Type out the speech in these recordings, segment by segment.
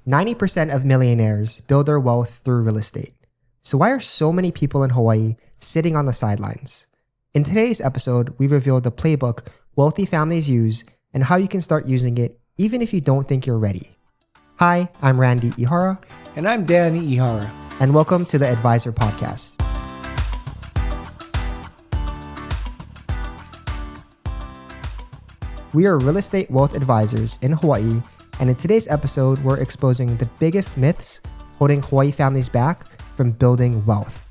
90% of millionaires build their wealth through real estate. So why are so many people in Hawaii sitting on the sidelines? In today's episode, we revealed the playbook wealthy families use and how you can start using it even if you don't think you're ready. Hi, I'm Randy Ihara. And I'm Dan Ihara. And welcome to the Advisor Podcast. We are real estate wealth advisors in Hawaii, and in today's episode, we're exposing the biggest myths holding Hawaii families back from building wealth,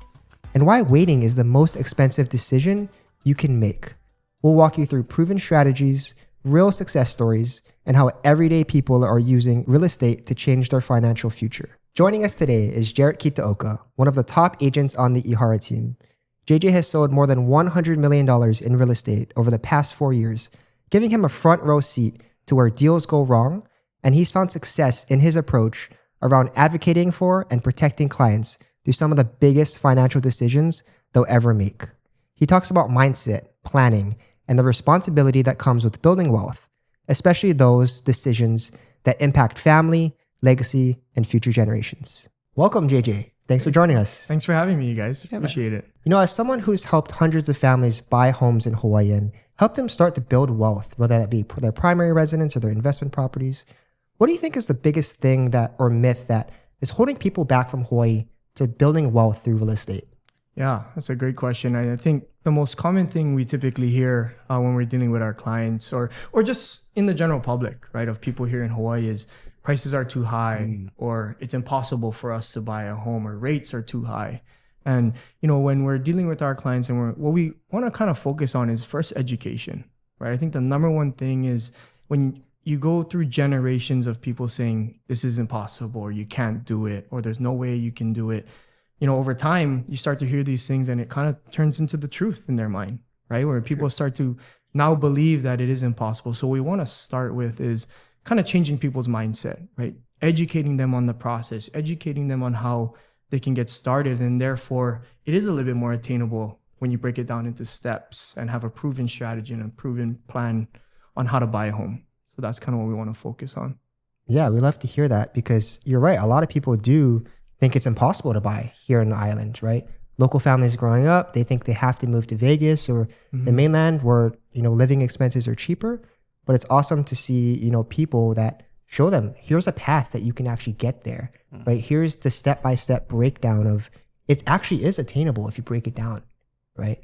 and why waiting is the most expensive decision you can make. We'll walk you through proven strategies, real success stories, and how everyday people are using real estate to change their financial future. Joining us today is Jarrett Kitaoka, one of the top agents on the Ihara team. JJ has sold more than $100 million in real estate over the past 4 years, giving him a front row seat to where deals go wrong, and he's found success in his approach around advocating for and protecting clients through some of the biggest financial decisions they'll ever make. He talks about mindset, planning, and the responsibility that comes with building wealth, especially those decisions that impact family, legacy, and future generations. Welcome, JJ. Thanks for joining us. Thanks for having me, you guys. Appreciate it. You know, as someone who's helped hundreds of families buy homes in Hawaii and helped them start to build wealth, whether that be their primary residence or their investment properties, what do you think is the biggest thing that or myth that is holding people back from Hawaii to building wealth through real estate? Yeah, that's a great question. I think the most common thing we typically hear when we're dealing with our clients or just in the general public, right, of people here in Hawaii is prices are too high or it's impossible for us to buy a home or rates are too high. And, you know, when we're dealing with our clients and what we want to kind of focus on is first education, right? I think the number one thing is when you go through generations of people saying this is impossible or you can't do it or there's no way you can do it, you know, over time you start to hear these things and it kind of turns into the truth in their mind, right? Where people start to now believe that it is impossible. So what we want to start with is kind of changing people's mindset, right? Educating them on the process, educating them on how they can get started. And therefore, it is a little bit more attainable when you break it down into steps and have a proven strategy and a proven plan on how to buy a home. So that's kind of what we want to focus on. Yeah, we love to hear that because you're right. A lot of people do think it's impossible to buy here in the island, right? Local families growing up, they think they have to move to Vegas or the mainland where, you know, living expenses are cheaper. But it's awesome to see, you know, people that show them, here's a path that you can actually get there, right? Here's the step-by-step breakdown of it actually is attainable if you break it down, right?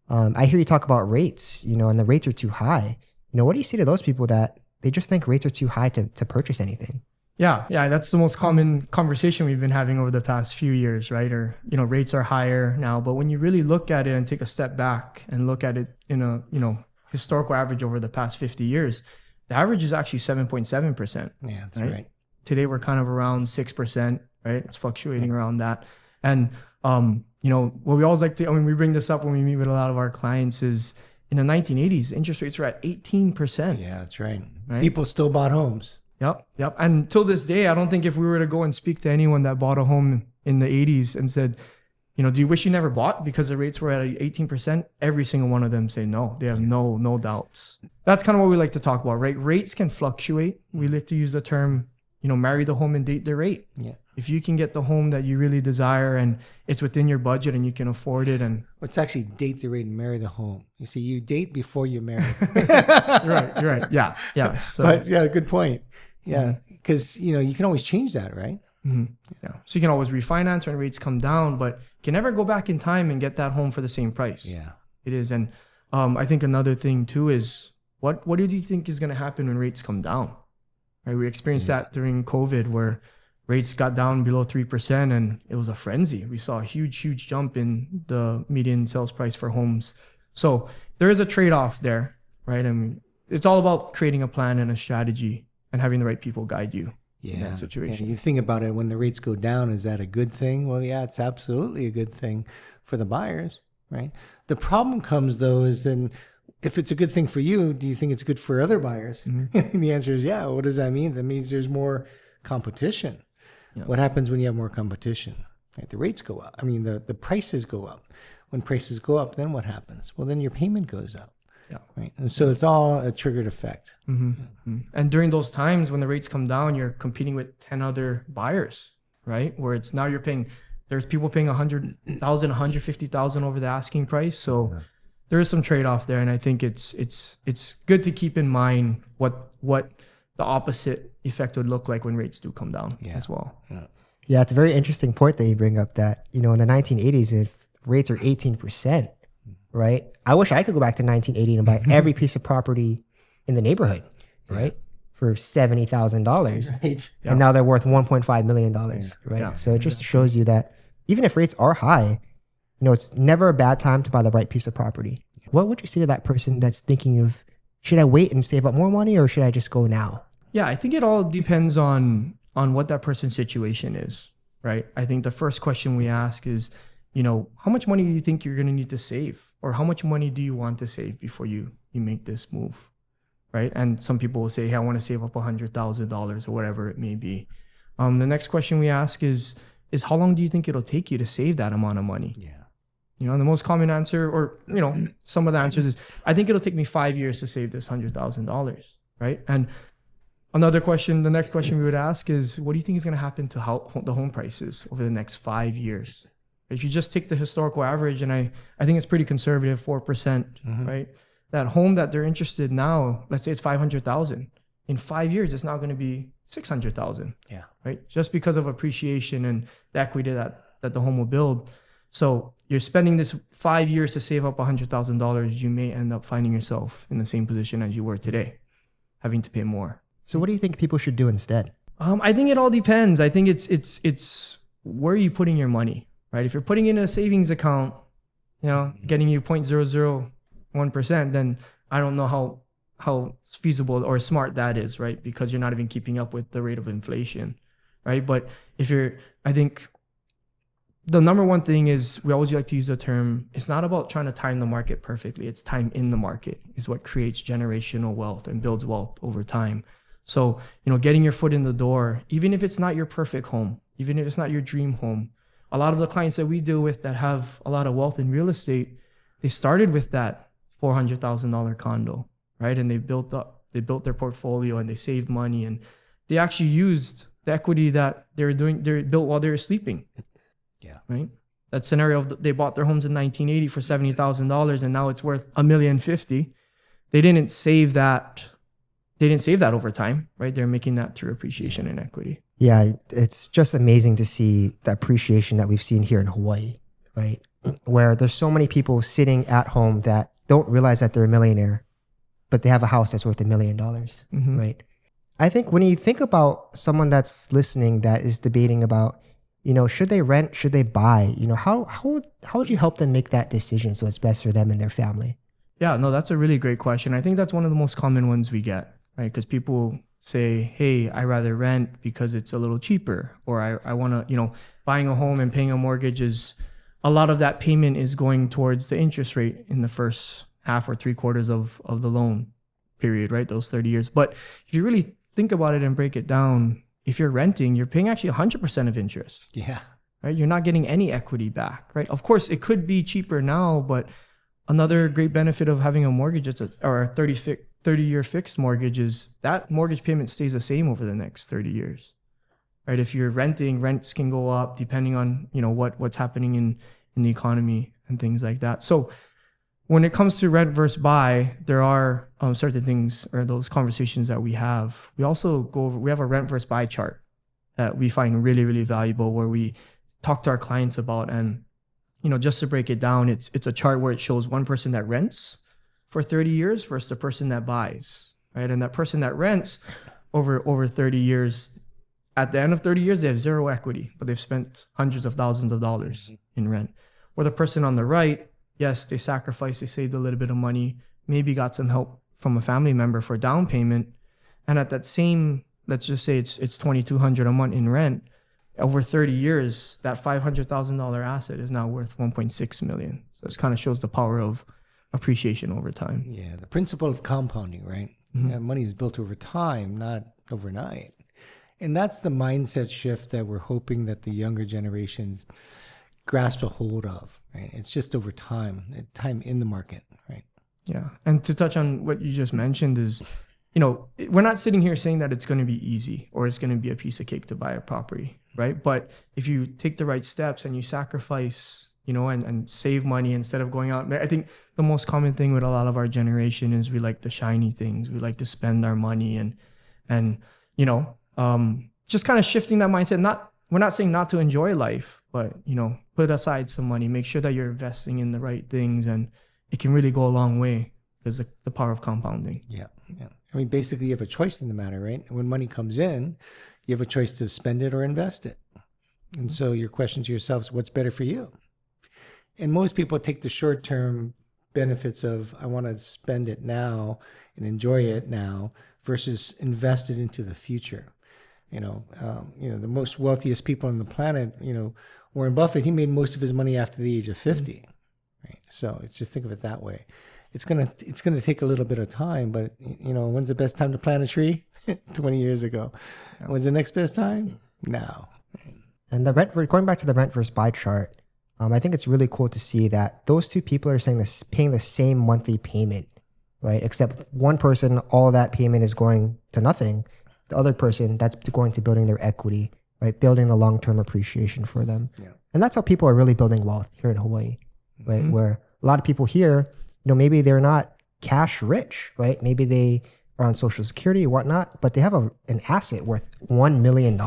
I hear you talk about rates, you know, and the rates are too high. You know, what do you say to those people that they just think rates are too high to purchase anything? Yeah, that's the most common conversation we've been having over the past few years, right? Or, you know, rates are higher now, but when you really look at it and take a step back and look at it in a, you know, historical average over the past 50 years, the average is actually 7.7%. Yeah, that's right. Today we're kind of around 6%, right? It's fluctuating around that. And, you know, what we always like to, I mean, we bring this up when we meet with a lot of our clients is in the 1980s, interest rates were at 18%. Yeah, that's right. People still bought homes. Yep. And till this day, I don't think if we were to go and speak to anyone that bought a home in the 80s and said, you know, do you wish you never bought because the rates were at 18%? Every single one of them say no. They have no doubts. That's kind of what we like to talk about, right? Rates can fluctuate. We like to use the term, you know, marry the home and date the rate. Yeah. If you can get the home that you really desire and it's within your budget and you can afford it, and it's actually date the rate and marry the home. You see, you date before you marry. You're right. Yeah. So, but yeah, good point. Yeah, because you know you can always change that, right? Yeah. So you can always refinance when rates come down, but you can never go back in time and get that home for the same price. Yeah, it is. And I think another thing too is what do you think is going to happen when rates come down? Right, we experienced that during COVID where rates got down below 3% and it was a frenzy. We saw a huge jump in the median sales price for homes. So there is a trade-off there, right? I mean, it's all about creating a plan and a strategy and having the right people guide you in that situation. And you think about it, when the rates go down, is that a good thing? Well, yeah, it's absolutely a good thing for the buyers, right? The problem comes though is then if it's a good thing for you, do you think it's good for other buyers? And the answer is yeah. What does that mean? That means there's more competition. Yeah. What happens when you have more competition? Right? The rates go up. I mean, the prices go up. When prices go up, then what happens? Well, then your payment goes up. Yeah. Right. And so it's all a triggered effect. And during those times when the rates come down, you're competing with 10 other buyers, right? Where it's now there's people paying 100,000, 150,000 over the asking price. So there is some trade-off there. And I think it's good to keep in mind what the opposite effect would look like when rates do come down as well. Yeah, it's a very interesting point that you bring up that, in the 1980s, if rates are 18%, right? I wish I could go back to 1980 and buy every piece of property in the neighborhood, right? For $70,000. Right. And now they're worth $1.5 million, right? Yeah. So it just shows you that even if rates are high, it's never a bad time to buy the right piece of property. What would you say to that person that's thinking of, should I wait and save up more money or should I just go now? Yeah, I think it all depends on what that person's situation is, right? I think the first question we ask is, how much money do you think you're going to need to save? Or how much money do you want to save before you make this move, right? And some people will say, hey, I want to save up $100,000 or whatever it may be. The next question we ask is how long do you think it'll take you to save that amount of money? Yeah. The most common answer, or, some of the answers is, I think it'll take me 5 years to save this $100,000, right? And the next question we would ask is, what do you think is going to happen to the home prices over the next 5 years? If you just take the historical average, and I think it's pretty conservative, 4%, right? That home that they're interested now, let's say it's 500,000. In 5 years, it's now going to be 600,000. Yeah. Right? Just because of appreciation and the equity that the home will build. So you're spending this 5 years to save up $100,000. You may end up finding yourself in the same position as you were today, having to pay more. So what do you think people should do instead? I think it all depends. I think it's where are you putting your money, right? If you're putting it in a savings account, getting you 0.001%, then I don't know how feasible or smart that is, right? Because you're not even keeping up with the rate of inflation, right? But I think the number one thing is, we always like to use the term, it's not about trying to time the market perfectly. It's time in the market is what creates generational wealth and builds wealth over time. So, getting your foot in the door, even if it's not your perfect home, even if it's not your dream home, a lot of the clients that we deal with that have a lot of wealth in real estate, they started with that $400,000 condo, right? And they built their portfolio and they saved money, and they actually used the equity that they built while they were sleeping. Yeah. Right. That scenario of they bought their homes in 1980 for $70,000 and now it's worth $1,050,000. They didn't save that. They didn't save that over time, right? They're making that through appreciation and equity. Yeah, it's just amazing to see the appreciation that we've seen here in Hawaii, right? Where there's so many people sitting at home that don't realize that they're a millionaire, but they have a house that's worth $1 million, right? I think when you think about someone that's listening that is debating about, should they rent, should they buy, how would you help them make that decision so it's best for them and their family? Yeah, no, that's a really great question. I think that's one of the most common ones we get, right? Because people say, hey, I rather rent because it's a little cheaper, or I want to, buying a home and paying a mortgage a lot of that payment is going towards the interest rate in the first half or 3/4 of the loan period, right? Those 30 years. But if you really think about it and break it down, if you're renting, you're paying actually 100% of interest. Yeah. Right? You're not getting any equity back, right? Of course, it could be cheaper now, but another great benefit of having a mortgage or a 30-year fixed mortgage is that mortgage payment stays the same over the next 30 years, right? If you're renting, rents can go up depending on, what's happening in the economy and things like that. So when it comes to rent versus buy, there are certain things or those conversations that we have. We also we have a rent versus buy chart that we find really, really valuable, where we talk to our clients about. And, just to break it down, it's a chart where it shows one person that rents for 30 years versus the person that buys, right? And that person that rents over 30 years, at the end of 30 years, they have zero equity, but they've spent hundreds of thousands of dollars in rent. Or the person on the right, yes, they sacrificed, they saved a little bit of money, maybe got some help from a family member for down payment. And at that same, let's just say it's $2,200 a month in rent, over 30 years, that $500,000 asset is now worth $1.6 million. So it kind of shows the power of appreciation over time. Yeah, the principle of compounding, right? Yeah, money is built over time, not overnight. And that's the mindset shift that we're hoping that the younger generations grasp a hold of, right? It's just over time in the market, right? Yeah. And to touch on what you just mentioned is, you know, we're not sitting here saying that it's going to be easy or it's going to be a piece of cake to buy a property, right? But if you take the right steps and you sacrifice, you know, and save money instead of going out. I think the most common thing with a lot of our generation is we like the shiny things. We like to spend our money and you know, just kind of shifting that mindset. We're not saying not to enjoy life, but, you know, put aside some money, make sure that you're investing in the right things, and it can really go a long way because the power of compounding. Yeah. I mean, basically, you have a choice in the matter, right? When money comes in, you have a choice to spend it or invest it. And so your question to yourself is, what's better for you? And most people take the short-term benefits of, I want to spend it now and enjoy it now versus invest it into the future. You know, the most wealthiest people on the planet, you know, Warren Buffett, he made most of his money after the age of 50. Right? So it's just think of it that way. It's gonna take a little bit of time, but, you know, when's the best time to plant a tree? 20 years ago. Yeah. When's the next best time? Now. And going back to the rent versus buy chart, I think it's really cool to see that those two people are saying this, paying the same monthly payment, right? Except one person, all of that payment is going to nothing. The other person, that's going to building their equity, right? Building the long-term appreciation for them. Yeah. And that's how people are really building wealth here in Hawaii, right? Mm-hmm. Where a lot of people here, you know, maybe they're not cash rich, right? Maybe they are on Social Security or whatnot, but they have an asset worth $1 million,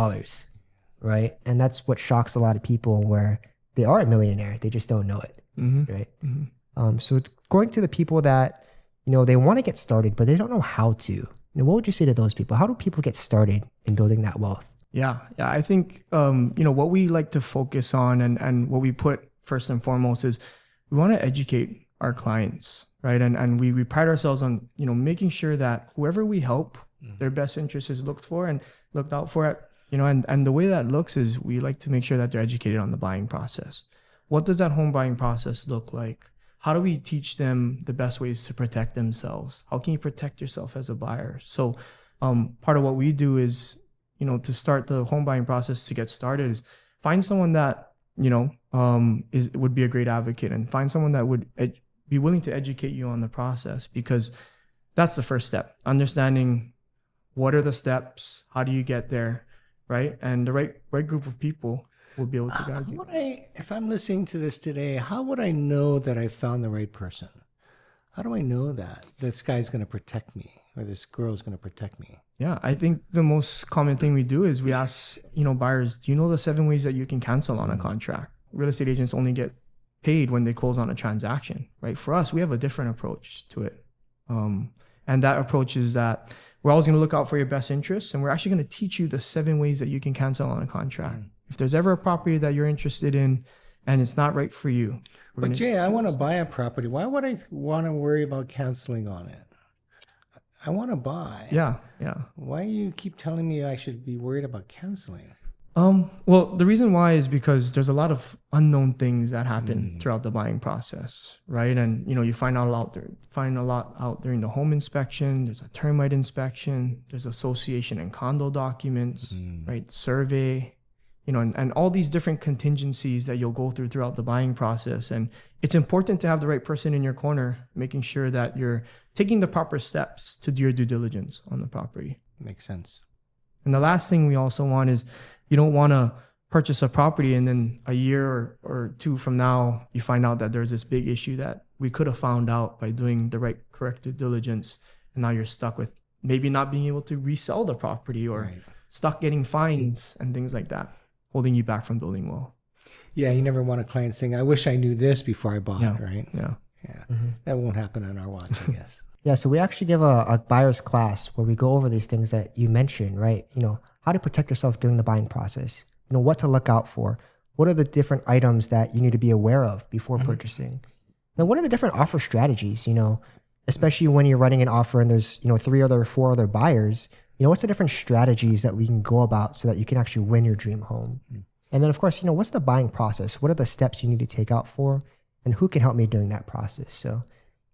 right? And that's what shocks a lot of people, where they are a millionaire, they just don't know it, right? Mm-hmm. So going to the people that, you know, they want to get started, but they don't know how to. You know, what would you say to those people? How do people get started in building that wealth? Yeah. I think, you know, what we like to focus on and what we put first and foremost is we want to educate our clients, right? And we pride ourselves on, you know, making sure that whoever we help, their best interest is looked for and looked out for at, you know, and the way that looks is we like to make sure that they're educated on the buying process. What does that home buying process look like? How do we teach them the best ways to protect themselves? How can you protect yourself as a buyer? So part of what we do is, you know, to start the home buying process, to get started, is find someone that, you know, would be a great advocate, and find someone that would be willing to educate you on the process, because that's the first step. Understanding what are the steps, how do you get there, right? And the right group of people will be able to guide you. If I'm listening to this today, how would I know that I found the right person? How do I know that this guy's going to protect me or this girl's going to protect me? Yeah, I think the most common thing we do is we ask, you know, buyers, do you know the 7 ways that you can cancel on a contract? Real estate agents only get paid when they close on a transaction, right? For us, we have a different approach to it. And that approach is that we're always going to look out for your best interests, and we're actually going to teach you the 7 ways that you can cancel on a contract. If there's ever a property that you're interested in and it's not right for you. But Jay, I want to buy a property. Why would I want to worry about canceling on it? I want to buy. Yeah. Why do you keep telling me I should be worried about canceling? Well, the reason why is because there's a lot of unknown things that happen throughout the buying process, right? And, you know, you find a lot out during the home inspection. There's a termite inspection. There's association and condo documents, right? Survey, you know, and all these different contingencies that you'll go throughout the buying process. And it's important to have the right person in your corner, making sure that you're taking the proper steps to do your due diligence on the property. Makes sense. And the last thing we also want is, you don't want to purchase a property and then a year or two from now, you find out that there's this big issue that we could have found out by doing the right correct due diligence. And now you're stuck with maybe not being able to resell the property, or stuck getting fines and things like that, holding you back from building wealth. Yeah, you never want a client saying, I wish I knew this before I bought it, right? Yeah. That won't happen on our watch, I guess. Yeah, so we actually give a buyer's class where we go over these things that you mentioned, right? You know, how to protect yourself during the buying process, you know, what to look out for, what are the different items that you need to be aware of before purchasing. Now, what are the different offer strategies, you know, especially when you're running an offer and there's, you know, 4 other buyers, you know, what's the different strategies that we can go about so that you can actually win your dream home? And then, of course, you know, what's the buying process? What are the steps you need to take out for, and who can help me during that process? So,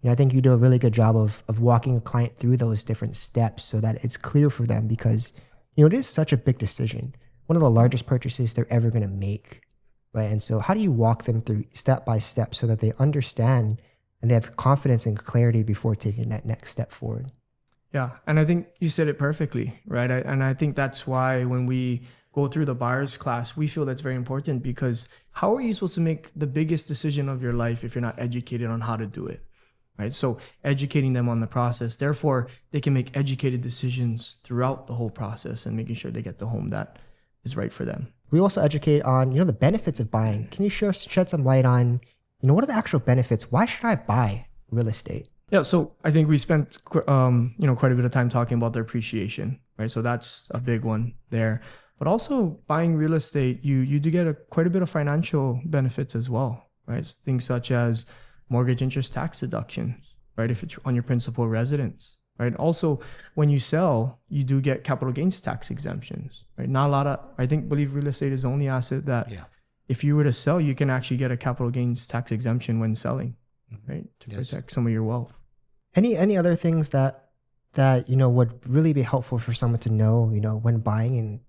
you know, I think you do a really good job of walking a client through those different steps so that it's clear for them, because, you know, it is such a big decision, one of the largest purchases they're ever going to make, right? And so how do you walk them through step by step so that they understand and they have confidence and clarity before taking that next step forward. Yeah. And I think you said it perfectly, right? And I think that's why when we go through the buyer's class, we feel that's very important, because how are you supposed to make the biggest decision of your life if you're not educated on how to do it, right? So educating them on the process, therefore they can make educated decisions throughout the whole process and making sure they get the home that is right for them. We also educate on, the benefits of buying. Can you shed some light on, what are the actual benefits? Why should I buy real estate? Yeah, so I think we spent quite a bit of time talking about the appreciation, right? So that's a big one there. But also buying real estate, you do get quite a bit of financial benefits as well, right? Things such as mortgage interest tax deductions, right? If it's on your principal residence, right? Also, when you sell, you do get capital gains tax exemptions, right? Not a lot of, believe real estate is the only asset that if you were to sell, you can actually get a capital gains tax exemption when selling, right? To protect some of your wealth. Any other things that would really be helpful for someone to know, when buying, and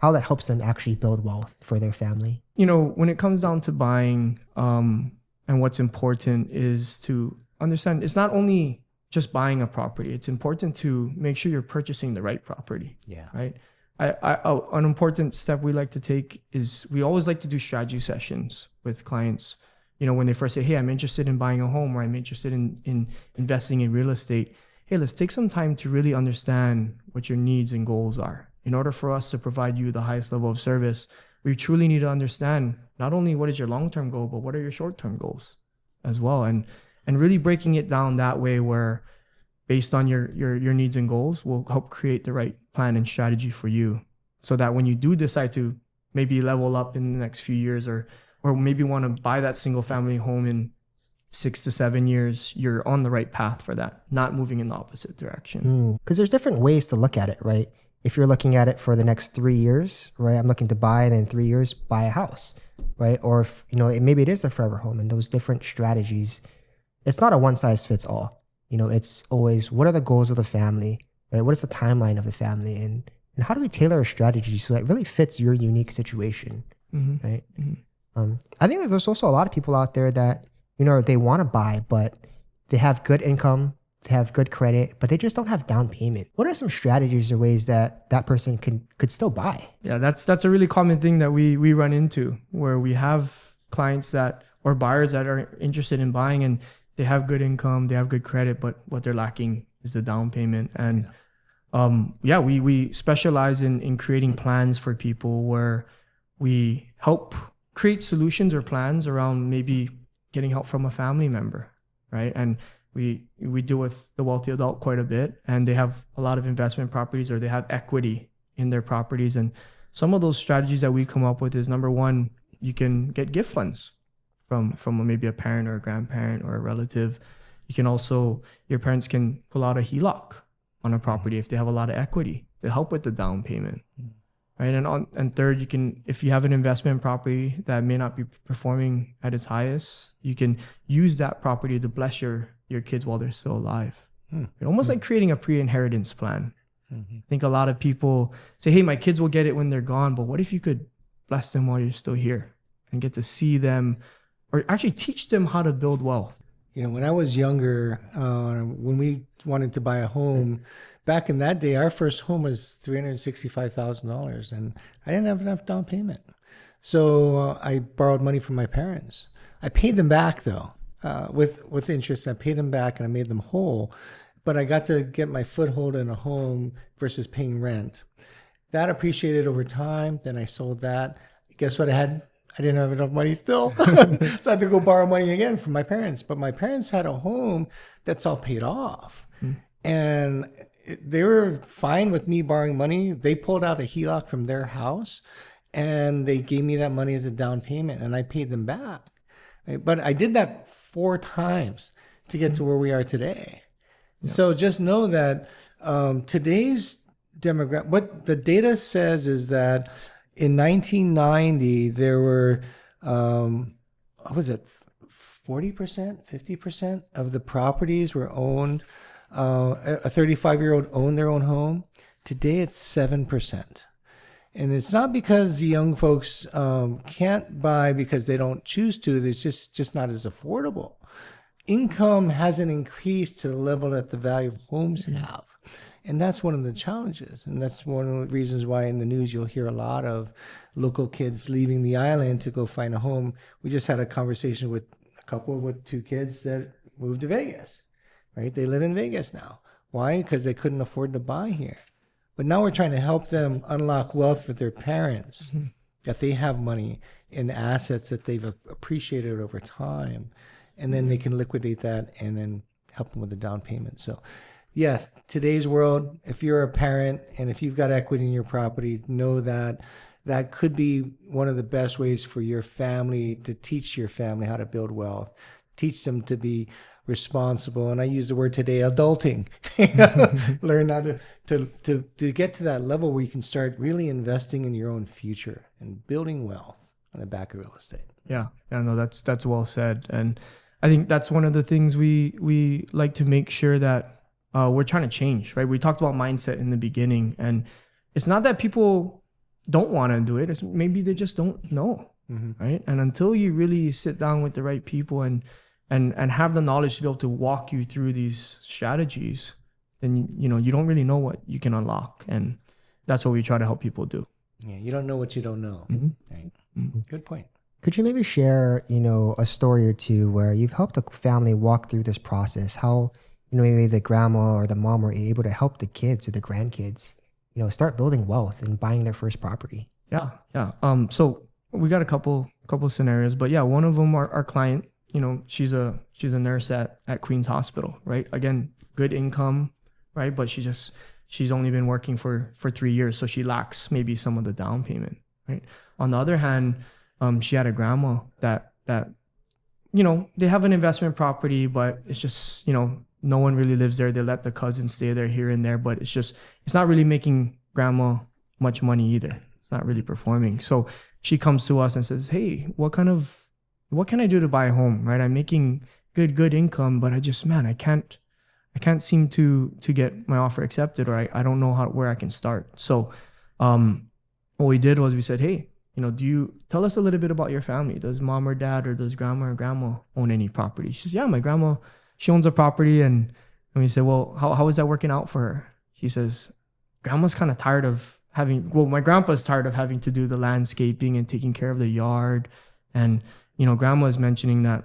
how that helps them actually build wealth for their family? When it comes down to buying, and what's important is to understand it's not only just buying a property. It's important to make sure you're purchasing the right property. Yeah. Right. An important step we like to take is we always like to do strategy sessions with clients. When they first say, hey, I'm interested in buying a home, or I'm interested in investing in real estate. Hey, let's take some time to really understand what your needs and goals are. In order for us to provide you the highest level of service, we truly need to understand not only what is your long-term goal, but what are your short-term goals as well. And really breaking it down that way, where based on your needs and goals will help create the right plan and strategy for you, so that when you do decide to maybe level up in the next few years, or maybe want to buy that single family home in 6 to 7 years, you're on the right path for that, not moving in the opposite direction. Because there's different ways to look at it, right? If you're looking at it for the next 3 years, right? I'm looking to buy, and then 3 years, buy a house, right? Or if, maybe it is a forever home, and those different strategies, it's not a one size fits all. It's always, what are the goals of the family, right? What is the timeline of the family? And how do we tailor a strategy so that it really fits your unique situation, right? I think that there's also a lot of people out there that, they want to buy, but they have good income, they have good credit, but they just don't have down payment. What are some strategies or ways that person could still buy? Yeah, that's a really common thing that we run into, where we have clients or buyers that are interested in buying, and they have good income, they have good credit, but what they're lacking is the down payment. And we specialize in creating plans for people where we help create solutions or plans around maybe getting help from a family member, right? And we deal with the wealthy adult quite a bit, and they have a lot of investment properties, or they have equity in their properties. And some of those strategies that we come up with is, number one, you can get gift funds from maybe a parent or a grandparent or a relative. You can also, your parents can pull out a HELOC on a property if they have a lot of equity to help with the down payment. Right. And third, you can, if you have an investment property that may not be performing at its highest, you can use that property to bless your kids while they're still alive. Almost like creating a pre-inheritance plan. I think a lot of people say, hey, my kids will get it when they're gone, but what if you could bless them while you're still here and get to see them, or actually teach them how to build wealth? When I was younger, when we wanted to buy a home, back in that day, our first home was $365,000, and I didn't have enough down payment. So I borrowed money from my parents. I paid them back, though, with interest. I paid them back, and I made them whole. But I got to get my foothold in a home versus paying rent. That appreciated over time. Then I sold that. Guess what I had? I didn't have enough money still. So I had to go borrow money again from my parents. But my parents had a home that's all paid off. And they were fine with me borrowing money. They pulled out a HELOC from their house, and they gave me that money as a down payment, and I paid them back. Right? But I did that 4 times to get to where we are today. Yeah. So just know that today's demographic, what the data says is that in 1990, there were, what was it, 40%, 50% of the properties were owned. A 35-year-old owned their own home. Today, it's 7%. And it's not because the young folks can't buy because they don't choose to. It's just not as affordable. income hasn't increased to the level that the value of homes have. And that's one of the challenges. And that's one of the reasons why in the news you'll hear a lot of local kids leaving the island to go find a home. We just had a conversation with a couple with 2 kids that moved to Vegas, right? They live in Vegas now. Why? Because they couldn't afford to buy here. But now we're trying to help them unlock wealth for their parents, that they have money in assets that they've appreciated over time. And then they can liquidate that and then help them with the down payment. So yes, today's world, if you're a parent and if you've got equity in your property, know that that could be one of the best ways for your family to teach your family how to build wealth, teach them to be responsible. And I use the word today, adulting. Learn how to get to that level where you can start really investing in your own future and building wealth on the back of real estate. Yeah, no, that's well said. And I think that's one of the things we like to make sure that we're trying to change, right? We talked about mindset in the beginning, and it's not that people don't want to do it. It's maybe they just don't know, right? And until you really sit down with the right people and have the knowledge to be able to walk you through these strategies, then you don't really know what you can unlock. And that's what we try to help people do. Yeah, you don't know what you don't know. Right? Good point. Could you maybe share, a story or two where you've helped a family walk through this process? How, maybe the grandma or the mom were able to help the kids or the grandkids, start building wealth and buying their first property? Yeah. So we got a couple scenarios, but yeah, one of them, our client, she's a nurse at Queen's Hospital, right? Again, good income, right? But she's only been working for 3 years, so she lacks maybe some of the down payment, right? On the other hand, she had a grandma that they have an investment property, but it's just, no one really lives there. They let the cousins stay there here and there, but it's not really making grandma much money either. It's not really performing. So she comes to us and says, hey, what can I do to buy a home, right? I'm making good income, but I can't seem to get my offer accepted, or I don't know where I can start. So what we did was we said, hey, do you tell us a little bit about your family? Does mom or dad or does grandma or grandma own any property? She says, yeah, my grandma, she owns a property. And we said, well, how is that working out for her? She says, grandma's kind of tired of my grandpa's tired of having to do the landscaping and taking care of the yard. And, grandma's mentioning that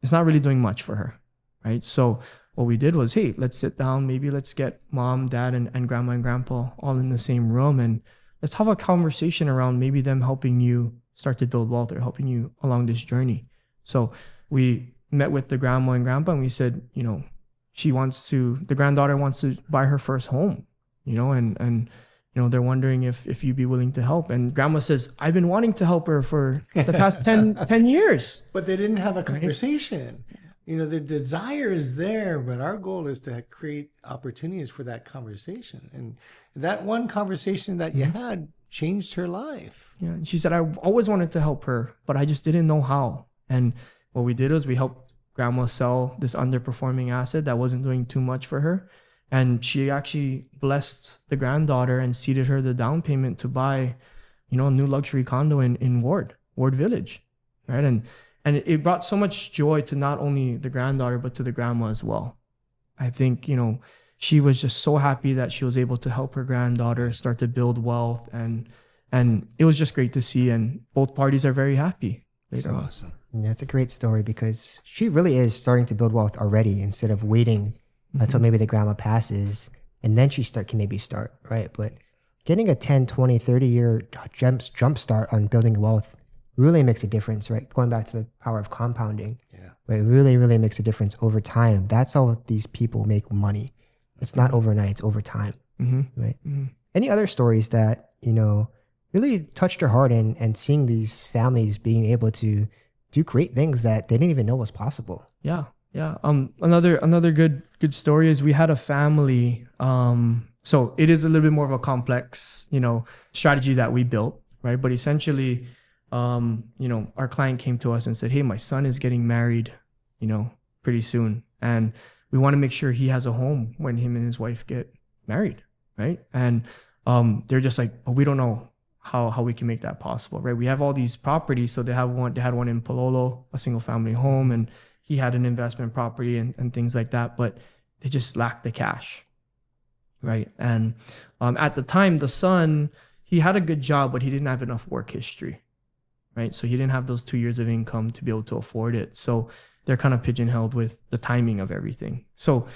it's not really doing much for her, right? So what we did was, hey, let's sit down. Maybe let's get mom, dad, and grandma and grandpa all in the same room, and let's have a conversation around maybe them helping you start to build wealth or helping you along this journey. So we met with the grandma and grandpa, and we said, the granddaughter wants to buy her first home, and they're wondering if you'd be willing to help. And grandma says, I've been wanting to help her for the past 10 years. But they didn't have a conversation. Right? The desire is there, but our goal is to create opportunities for that conversation. And that one conversation that you had changed her life. Yeah. And she said, I always wanted to help her, but I just didn't know how. And what we did was we helped grandma sell this underperforming asset that wasn't doing too much for her. And she actually blessed the granddaughter and seeded her the down payment to buy, a new luxury condo in Ward Village, right? And it brought so much joy to not only the granddaughter, but to the grandma as well. I think, she was just so happy that she was able to help her granddaughter start to build wealth. And it was just great to see. And both parties are very happy later on. Awesome. Yeah, it's a great story because she really is starting to build wealth already instead of waiting until maybe the grandma passes and then she can maybe start, right? But getting a 10, 20, 30-year jump start on building wealth really makes a difference, right? Going back to the power of compounding, right? It really, really makes a difference over time. That's how these people make money. It's not overnight, it's over time, right? Any other stories that, really touched your heart and seeing these families being able to do great things that they didn't even know was possible? Yeah. Another good story is we had a family. So it is a little bit more of a complex, strategy that we built, right? But essentially, our client came to us and said, hey, my son is getting married, pretty soon. And we want to make sure he has a home when him and his wife get married, right? And they're just like, oh, we don't know how we can make that possible, right? We have all these properties. So they had one in Palolo, a single family home, and he had an investment property and things like that, but they just lacked the cash, right? And at the time, the son, he had a good job, but he didn't have enough work history, right? So he didn't have those 2 years of income to be able to afford it. So they're kind of pigeonholed with the timing of everything. So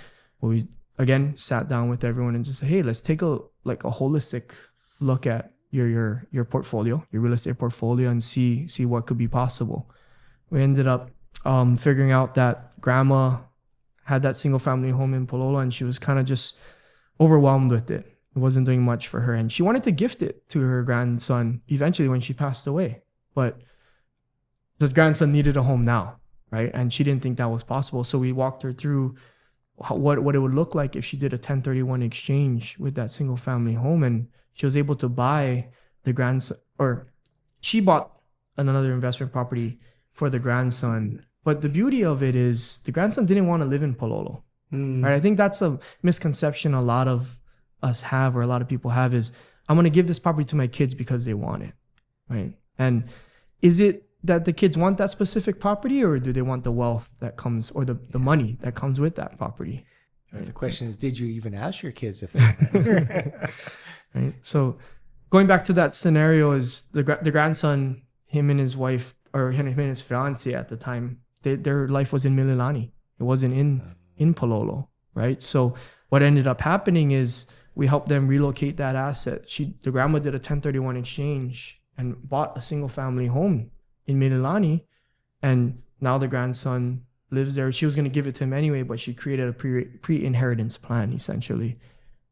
we again sat down with everyone and just said, hey, let's take a holistic look at your portfolio, your real estate portfolio, and see what could be possible. We ended up figuring out that grandma had that single family home in Palolo, and she was kind of just overwhelmed with it. It wasn't doing much for her, and she wanted to gift it to her grandson eventually when she passed away. But the grandson needed a home now, right? And she didn't think that was possible. So we walked her through what it would look like if she did a 1031 exchange with that single family home, and she was able to buy the grandson, or she bought another investment property for the grandson. But the beauty of it is the grandson didn't want to live in Palolo, right? I think that's a misconception a lot of us have, or a lot of people have, is I'm going to give this property to my kids because they want it, right? And is it that the kids want that specific property, or do they want the wealth that comes, or the money that comes with that property? The question is, did you even ask your kids if they right? So going back to that scenario, is the grandson, him and his wife, or him and his fiance at the time, their life was in Mililani. It wasn't in Palolo, right? So what ended up happening is we helped them relocate that asset. The grandma did a 1031 exchange and bought a single family home in Mililani, and now the grandson lives there. She was going to give it to him anyway, but she created a pre-inheritance plan essentially,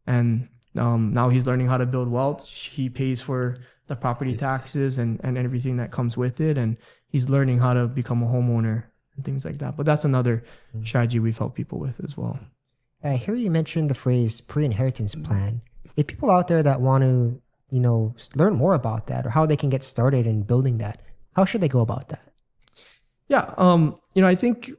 and now he's learning how to build wealth. He pays for the property taxes and everything that comes with it, and he's learning how to become a homeowner and things like that. But that's another strategy we've helped people with as well. I hear you mention the phrase pre-inheritance plan. If people out there that want to, learn more about that, or how they can get started in building that, how should they go about that? Yeah, I think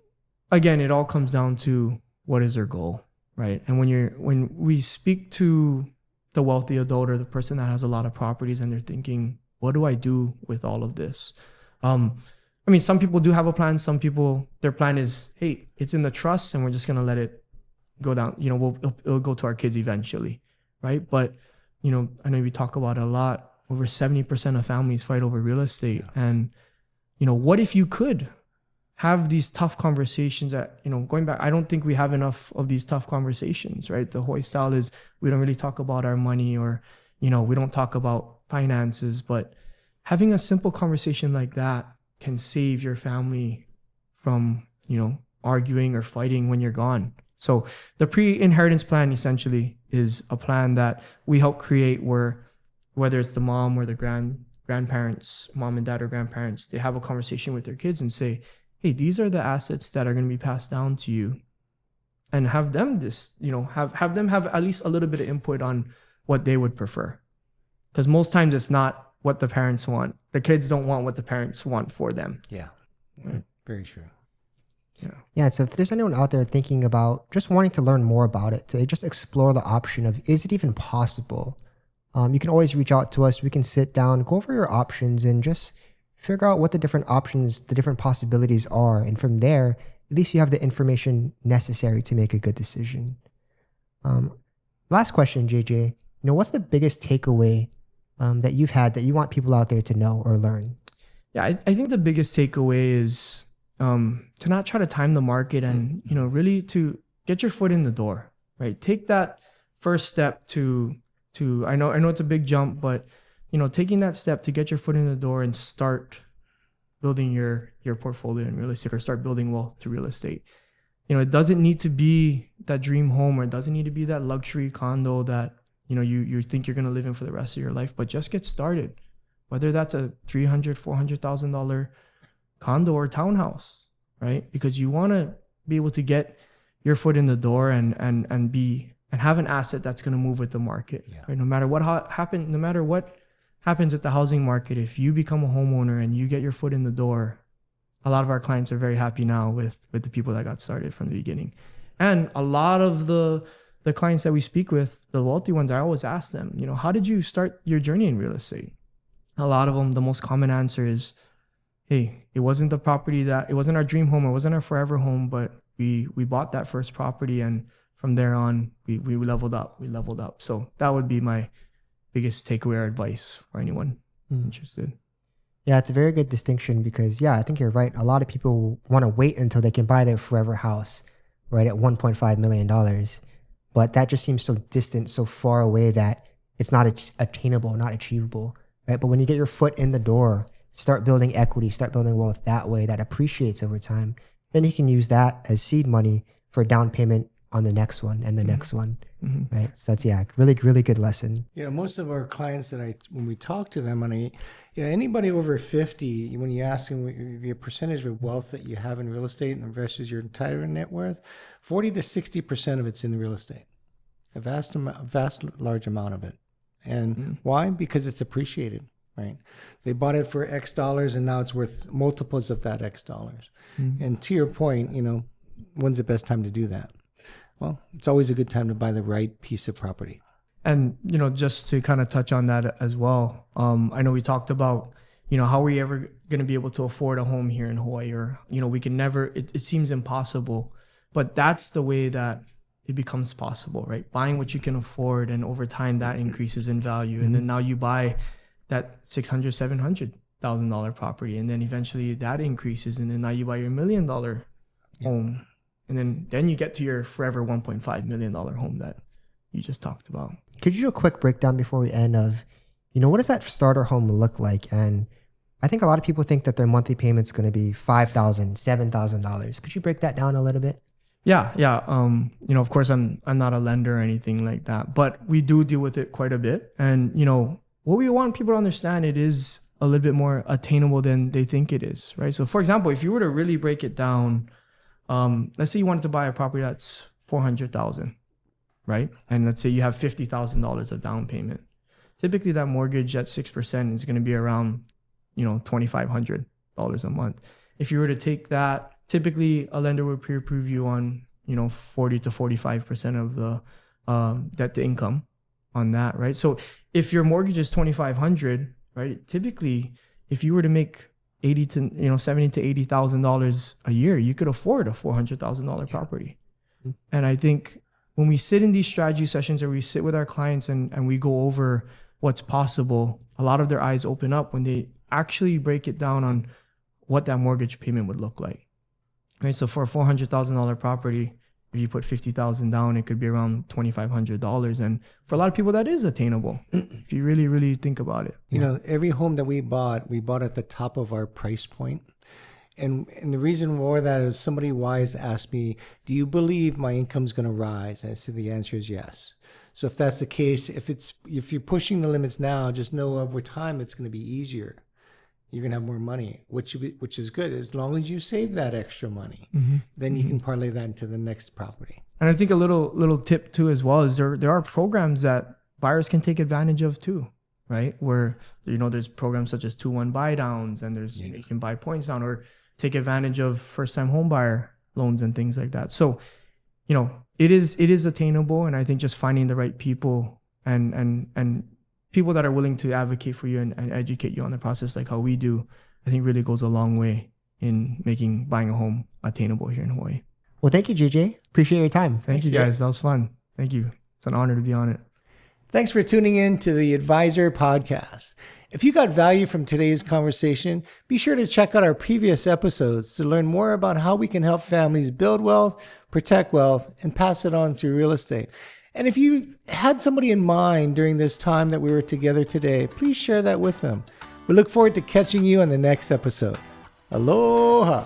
again, it all comes down to what is their goal, right? And when we speak to the wealthy adult, or the person that has a lot of properties, and they're thinking, what do I do with all of this? Some people do have a plan. Some people, their plan is, hey, it's in the trust and we're just going to let it go down. It'll go to our kids eventually, right? But, I know we talk about it a lot. Over 70% of families fight over real estate. Yeah. And, what if you could have these tough conversations that, going back, I don't think we have enough of these tough conversations, right? The Hawaii style is we don't really talk about our money, or, we don't talk about finances, but having a simple conversation like that can save your family from, arguing or fighting when you're gone. So the pre-inheritance plan essentially is a plan that we help create where, whether it's the mom or the grandparents, mom and dad or grandparents, they have a conversation with their kids and say, hey, these are the assets that are going to be passed down to you, and have them have them have at least a little bit of input on what they would prefer. Because most times it's not what the parents want. The kids don't want what the parents want for them. Yeah. Right. Very true. Yeah. So if there's anyone out there thinking about just wanting to learn more about it, to just explore the option of, is it even possible? You can always reach out to us. We can sit down, go over your options, and just figure out what the different options, the different possibilities are. And from there, at least you have the information necessary to make a good decision. Last question, JJ. What's the biggest takeaway that you've had that you want people out there to know or learn? Yeah, I think the biggest takeaway is to not try to time the market, and really to get your foot in the door, right? Take that first step to I know it's a big jump, but taking that step to get your foot in the door and start building your portfolio in real estate, or start building wealth through real estate. It doesn't need to be that dream home, or it doesn't need to be that luxury condo that you think you're going to live in for the rest of your life, but just get started. Whether that's a $300,000-$400,000 condo or townhouse, right? Because you want to be able to get your foot in the door and have an asset that's going to move with the market, right? No matter what happens at the housing market, if you become a homeowner and you get your foot in the door, a lot of our clients are very happy now with the people that got started from the beginning. And a lot of the clients that we speak with, the wealthy ones, I always ask them, how did you start your journey in real estate? A lot of them, the most common answer is, hey, it wasn't the property that, it wasn't our dream home, it wasn't our forever home, but we bought that first property, and from there on, we leveled up. So that would be my biggest takeaway or advice for anyone interested. Yeah, it's a very good distinction because, I think you're right. A lot of people want to wait until they can buy their forever house, right, at $1.5 million. But that just seems so distant, so far away that it's not attainable, not achievable, right? But when you get your foot in the door, start building equity, start building wealth that way, that appreciates over time, then you can use that as seed money for a down payment on the next one and the next one, right? So that's, really, really good lesson. Most of our clients when we talk to them, anybody over 50, when you ask them the percentage of wealth that you have in real estate and versus your entire net worth, 40 to 60% of it's in real estate, a vast large amount of it. And why? Because it's appreciated, right? They bought it for X dollars and now it's worth multiples of that X dollars. And to your point, when's the best time to do that? Well, it's always a good time to buy the right piece of property. And, just to kind of touch on that as well, I know we talked about, how are we ever going to be able to afford a home here in Hawaii? Or, we can never, it seems impossible, but that's the way that it becomes possible, right? Buying what you can afford, and over time that increases in value. And then now you buy that $600,000, $700,000 property, and then eventually that increases, and then now you buy your $1 million home, and then you get to your forever $1.5 million home that you just talked about. Could you do a quick breakdown before we end of, what does that starter home look like? And I think a lot of people think that their monthly payment's going to be $5,000, $7,000. Could you break that down a little bit? Yeah. Of course, I'm not a lender or anything like that, but we do deal with it quite a bit. And, what we want people to understand, it is a little bit more attainable than they think it is, right? So for example, if you were to really break it down, let's say you wanted to buy a property that's $400,000, right? And let's say you have $50,000 of down payment. Typically that mortgage at 6% is going to be around, $2,500 a month. If you were to take that, typically a lender would pre-approve you on, 40 to 45% of the debt to income on that, right? So if your mortgage is $2,500, right? Typically, if you were to make $70,000 to $80,000 a year, you could afford a $400,000 property. And I think when we sit in these strategy sessions, or we sit with our clients and we go over what's possible, a lot of their eyes open up when they actually break it down on what that mortgage payment would look like. Right? So for a $400,000 property, if you put $50,000 down, it could be around $2,500. And for a lot of people, that is attainable if you really, really think about it. Every home that we bought at the top of our price point. And the reason for that is somebody wise asked me, do you believe my income's going to rise? And I said, the answer is yes. So if that's the case, if you're pushing the limits now, just know over time it's going to be easier. You're going to have more money, which is good. As long as you save that extra money, then you can parlay that into the next property. And I think a little tip too as well is there are programs that buyers can take advantage of too, right? Where, there's programs such as 2-1 buy downs, and there's, you can buy points down or take advantage of first time home buyer loans and things like that. So, it is attainable. And I think just finding the right people and people that are willing to advocate for you and educate you on the process, like how we do, I think really goes a long way in making buying a home attainable here in Hawaii. Well, thank you, JJ. Appreciate your time. Thank you guys. That was fun. Thank you. It's an honor to be on it. Thanks for tuning in to the Advisor Podcast. If you got value from today's conversation, be sure to check out our previous episodes to learn more about how we can help families build wealth, protect wealth, and pass it on through real estate. And if you had somebody in mind during this time that we were together today, please share that with them. We look forward to catching you on the next episode. Aloha.